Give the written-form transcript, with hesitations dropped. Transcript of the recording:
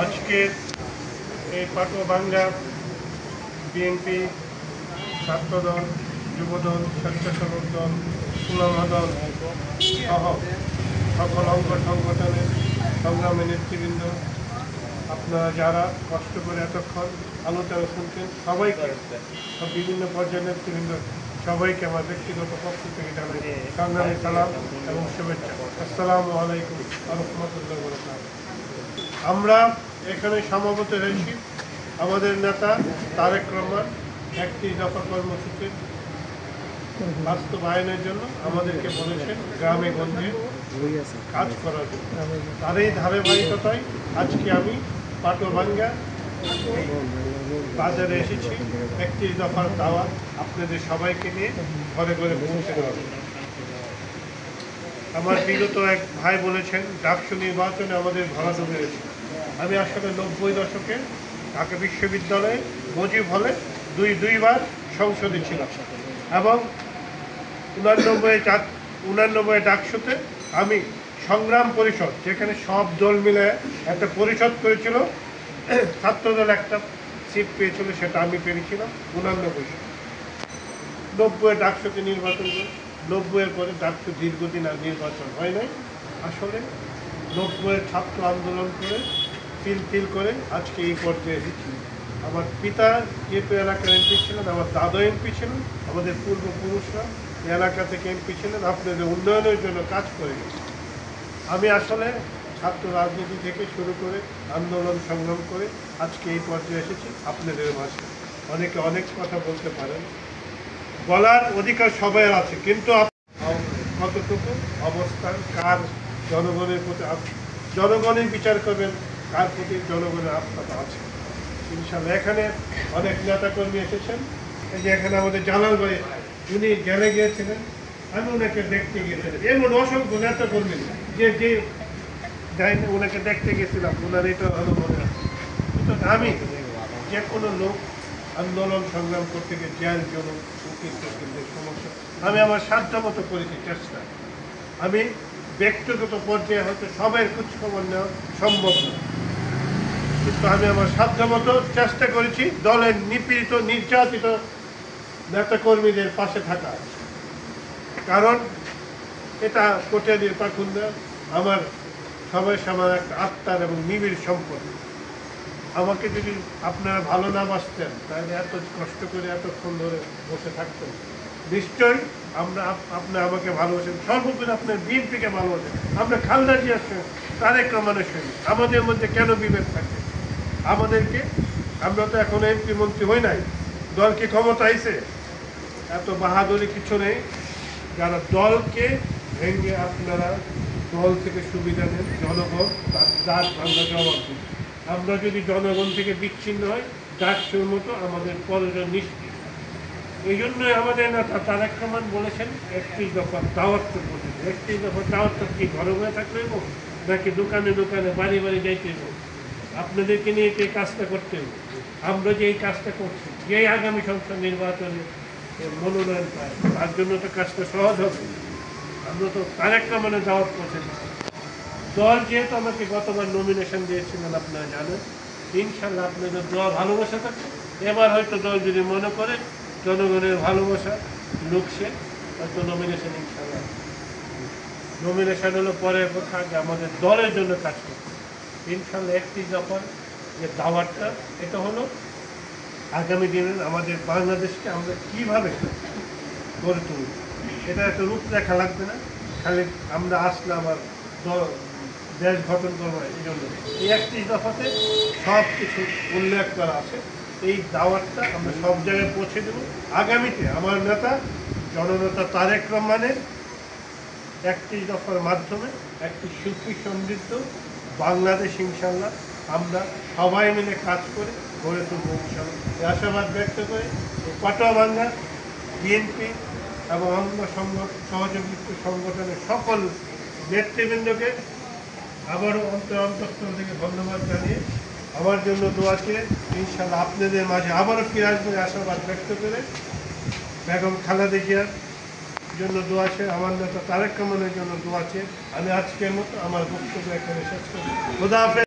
আজকে এই পাটুয়াভাঙ্গা বিএনপি, ছাত্রদল, যুবদল, স্বেচ্ছাসেবক দল, উলামা দল সহ সকল অঙ্গ সংগঠনের সংগ্রামী নেতৃবৃন্দ, আপনারা যারা কষ্ট করে এতক্ষণ আলোচনা শুনছেন সবাইকে, বিভিন্ন পর্যায়ের নেতৃবৃন্দ সবাইকে আমার ব্যক্তিগত পক্ষ থেকে জানাই সংগ্রামী সালাম এবং শুভেচ্ছা। আসসালামু আলাইকুম ওয়া রাহমাতুল্লাহি ওয়া বারাকাতুহু। আমরা এখানে সমবেত হয়েছি আমাদের নেতা তারেক রহমান 31 দফা কর্মসূচির বাস্তবায়নের জন্য আমাদেরকে বলেছেন গ্রামে গঞ্জে কাজ করার জন্য। তার এই ধারাবাহিকতায় আজকে আমি পাটুয়াভাঙ্গা বাজারে এসেছি 31 দফার দাওয়াত আপনাদের সবাইকে নিয়ে ঘরে ঘরে পৌঁছে দেওয়া। আমার বিগত এক ভাই বলেছেন ডাকসু নির্বাচনে আমাদের ভরা ডুবে গেছে। আমি আসলে 90 দশকে ঢাকা বিশ্ববিদ্যালয়ে মুজিব হলে দুইবার সংসদে ছিলাম এবং 89 ডাকসুতে আমি সংগ্রাম পরিষদ, যেখানে সব দল মিলে একটা পরিষদ করেছিল, ছাত্রদল একটা সিট পেয়েছিল, সেটা আমি পেরেছিলাম 89 সালে। 90 ডাকসুতে নির্বাচন করে 90 পরে ডাকসু দীর্ঘদিন আর নির্বাচন হয় নাই। আসলে 90 ছাত্র আন্দোলন করে তিল করে আজকে এই পর্যায়ে এসেছি। আমার পিতা যেহেতু এলাকার এমপি ছিলেন, আমার দাদা এমপি ছিলেন, আমাদের পূর্বপুরুষরা এলাকা থেকে এমপি ছিলেন, আপনাদের উন্নয়নের জন্য কাজ করে গেছে। আমি আসলে ছাত্র রাজনীতি থেকে শুরু করে আন্দোলন সংগ্রাম করে আজকে এই পর্যায়ে এসেছি আপনাদের মাঝে। অনেকে অনেক কথা বলতে পারেন, বলার অধিকার সবাই আছে, কিন্তু কতটুকু অবস্থান কার জনগণের প্রতি, জনগণই বিচার করবেন কার প্রতি জনগণের আস্থাটা আছে। ইনশাল্লাহ এখানে অনেক নেতাকর্মী এসেছেন। এই যে এখানে আমাদের জালাল ভাই, উনি জেলে গিয়েছিলেন, আমি ওনাকে দেখতে গিয়েছিলাম। এমন অসংখ্য নেতাকর্মী যে যাইনি, ওনাকে দেখতে গেছিলাম, ওনার এটা ভালো মনে আছে। আমি যে কোনো লোক আন্দোলন সংগ্রাম করতে গিয়ে জেল জনক সমস্যা আমি আমার সাধ্য মতো করেছি চেষ্টা। আমি ব্যক্তিগত পর্যায়ে হয়তো সবাই খোঁজখবর নেওয়া সম্ভব না, কিন্তু আমি আমার সাধ্য মতো চেষ্টা করেছি দলের নিপীড়িত নির্যাতিত নেতাকর্মীদের পাশে থাকা। কারণ এটা কোটিয়াদির পাখুন্দা আমার সবাই সবার একটা আত্মার এবং নিবিড় সম্পদ। আমাকে যদি আপনারা ভালো না বাসতেন তাহলে এত কষ্ট করে এতক্ষণ ধরে বসে থাকতেন। নিশ্চয়ই আপনি আমাকে ভালোবাসেন, সর্বোপরি আপনার বিএনপিকে ভালোবাসেন, আমরা খালেদা জিয়ার সঙ্গে, তারেক রহমানের সঙ্গে। আমাদের মধ্যে কেন বিভেদ থাকে? আমাদেরকে, আমরা তো এখন এমপি মন্ত্রী হই নাই, দলকে ক্ষমতা আইছে, এত বাহাদুরি কিছু নেই। যারা দলকে ভেঙে আপনারা দল থেকে সুবিধা নেন, জনগণ তার দাঁত ভাঙা জবাব দিন। আমরা যদি জনগণ থেকে বিচ্ছিন্ন হয়, ডাকসুর মতো আমাদের প্রয়োজন নিশ্চিত। এই জন্যই আমাদের নেতা তারেক রহমান বলেছেন 31 দফার দাওয়াত করতে। 31 দফার দাওয়াত কি ঘরে ঘরে থাকতে হইব, নাকি দোকানে দোকানে বাড়ি বাড়ি যাইতে হইব? আপনাদেরকে নিয়ে এই কাজটা করতে হবে। আমরা যে এই কাজটা করছি, যে আগামী সংসদ নির্বাচনে মনোনয়ন পায়, তার জন্য তো কাজটা সহজ হবে। আমরা তো তারেক রহমানের দাওয়াত করছি। দল যেহেতু আমাকে গতবার নমিনেশন দিয়েছিলেন, আপনারা জানেন, ইনশাল্লাহ আপনাদের দোয়া ভালোবাসা থাকে। এবার হয়তো দল যদি মনে করে জনগণের ভালোবাসা লুকছে, হয়তো নমিনেশন ইনশাল্লাহ। নমিনেশন হলো পরের কথা, যে আমাদের দলের জন্য কাজ করতে ইনশাল্লাহ। 31 দফার যে দাওয়াতটা, এটা হলো আগামী দিনের আমাদের বাংলাদেশকে আমরা কীভাবে গড়ে তুলব। এটা একটা রূপরেখা লাগবে না, খালি আমরা আসলে আমার দেশ গঠন করবো। এই জন্য এই 31 দফাতে সব কিছু উল্লেখ করা আছে। এই দাওয়াতটা আমরা সব জায়গায় পৌঁছে দেব। আগামীতে আমার নেতা জননেতা তারেক রহমানের 31 দফার মাধ্যমে একটি সুখী সমৃদ্ধ বাংলাদেশ ইনশাল্লাহ আমরা সবাই মিলে কাজ করে গড়ে তুলব ইনশাল্লাহ। এই আশাবাদ ব্যক্ত করে পাটুয়াভাঙ্গা বিএনপি এবং অঙ্গ সহযোগী সংগঠনের সকল নেতৃবৃন্দকে আবারও অন্তঃস্থল থেকে ধন্যবাদ জানিয়ে আমার জন্য দোয়া চেয়ে ইনশাল্লাহ আপনাদের মাঝে আবারও ফিরে আসবে আশাবাদ ব্যক্ত করে বেগম খালেদা জিয়ার জন্য দোয়া চেয়ে, আমার নেতা তারেক রহমানের জন্য দোয়া চেয়ে আমি আজকের মতো আমার বক্তব্য এখানে শেষ করি। খোদা হাফেজ।